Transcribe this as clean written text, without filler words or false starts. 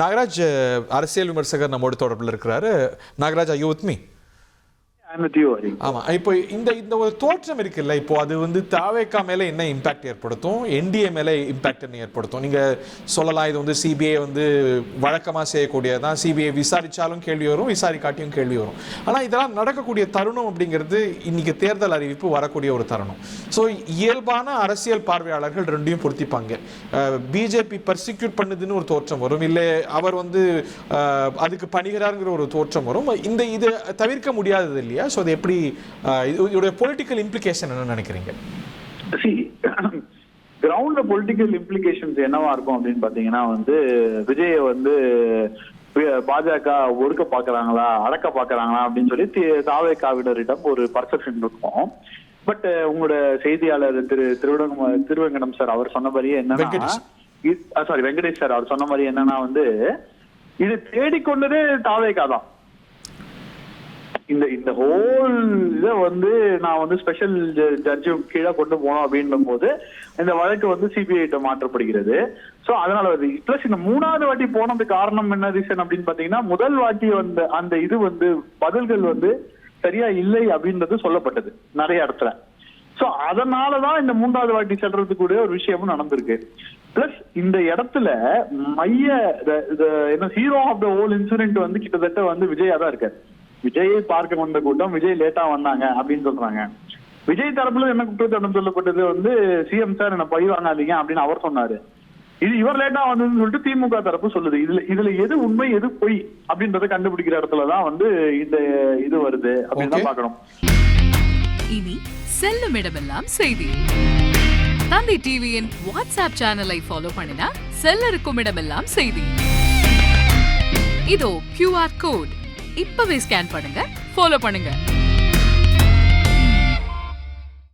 நாகராஜ் அரசியல் விமர்சகர் நம்மோடு தொடர்பில் இருக்கிறாரு. Nagaraj, are you with me? ஆமா, இப்போ இந்த ஒரு தோற்றம் இருக்குல்ல, இப்போ அது வந்து தாவேகா மேல என்ன இம்பாக்ட் ஏற்படுத்தும், என்டிஏ மேல இம்பாக்ட் என்ன ஏற்படுத்தும்? நீங்க சொல்லலாம் இது வந்து சிபிஐ வந்து வழக்கமா செய்யக்கூடியதான், சிபிஐ விசாரிச்சாலும் கேள்வி வரும், விசாரிக்காட்டியும் கேள்வி வரும். ஆனா இதெல்லாம் நடக்கக்கூடிய தருணம் அப்படிங்கிறது இன்னைக்கு தேர்தல் அறிவிப்பு வரக்கூடிய ஒரு தருணம். ஸோ இயல்பான அரசியல் பார்வையாளர்கள் ரெண்டையும் பொருத்திப்பாங்க. பிஜேபி பர்சிக்யூட் பண்ணுதுன்னு ஒரு தோற்றம் வரும், இல்லை அவர் வந்து அதுக்கு பணிகிறாருங்கிற ஒரு தோற்றம் வரும். இது தவிர்க்க முடியாதது இல்லையா? சோ அது எப்படி, இதோட பொலிட்டிக்கல் இம்ப்ளிகேஷன் என்ன நினைக்கிறீங்க? கிரவுண்ட்ல பொலிட்டிக்கல் இம்ப்ளிகேஷன்ஸ் என்னவா இருக்கும் அப்படின்னு பாத்தீங்கன்னா வந்து விஜய வந்து பாஜக ஒடுக்க பாக்குறாங்களா, அடக்க பாக்குறாங்களா அப்படின்னு சொல்லி தாவேகாவினரிடம் ஒரு பர்செப்ஷன் இருக்கும். பட் உங்களோட செய்தியாளர் திருவெங்கடம் சார் அவர் சொன்ன மாதிரியே என்னன்னா, வெங்கடேஷ் சார் அவர் சொன்ன மாதிரி என்னன்னா வந்து இது தேடிக்கொண்டதே தாவேகா தான். இந்த ஹோல் இதை வந்து நான் வந்து ஸ்பெஷல் ஜட்ஜு கீழே கொண்டு போனோம் அப்படின்னும் போது இந்த வழக்கு வந்து சிபிஐ மாற்றப்படுகிறது. சோ அதனால வந்து பிளஸ் இந்த மூணாவது வாட்டி போனதுக்கு காரணம் என்ன ரீசன் அப்படின்னு பாத்தீங்கன்னா, முதல் வாட்டி வந்த அந்த இது வந்து பதில்கள் வந்து சரியா இல்லை அப்படின்றது சொல்லப்பட்டது நிறைய இடத்துல. சோ அதனாலதான் இந்த மூன்றாவது வாட்டி செல்றதுக்குரிய ஒரு விஷயமும் நடந்திருக்கு. பிளஸ் இந்த இடத்துல என்ன hero of the whole incident வந்து கிட்டத்தட்ட வந்து விஜயா தான் இருக்காரு. விஜயை பார்க்க வந்த கூட்டம் விஜய் லேட்டா வந்தாங்க அப்படின்னு சொல்றாங்க. விஜய் தரப்புல என்ன குற்றச்சாட்டு சொல்லப்பட்டது வந்து சிஎம் சார் என்ன பழி வாங்காதீங்க அப்படின்னு அவர் சொன்னாரு. இது இவர் லேட்டா வந்ததுன்னு சொல்லிட்டு திமுக தரப்பு சொல்லுது. இதுல எது உண்மை எது பொய் அப்படின்றத கண்டுபிடிக்கிற இடத்துலதான் வந்து இந்த இது வருது அப்படின்னு தான் பாக்கணும். இனி செல்லும் இடமெல்லாம் செய்தி. தந்தி டிவியின் வாட்ஸ்அப் சேனலை ஃபாலோ பண்ணினா செல்ல இருக்கும் இடமெல்லாம் செய்தி. இதோ QR கோட் இப்பவே ஸ்கேன் பண்ணுங்க, ஃபாலோ பண்ணுங்க.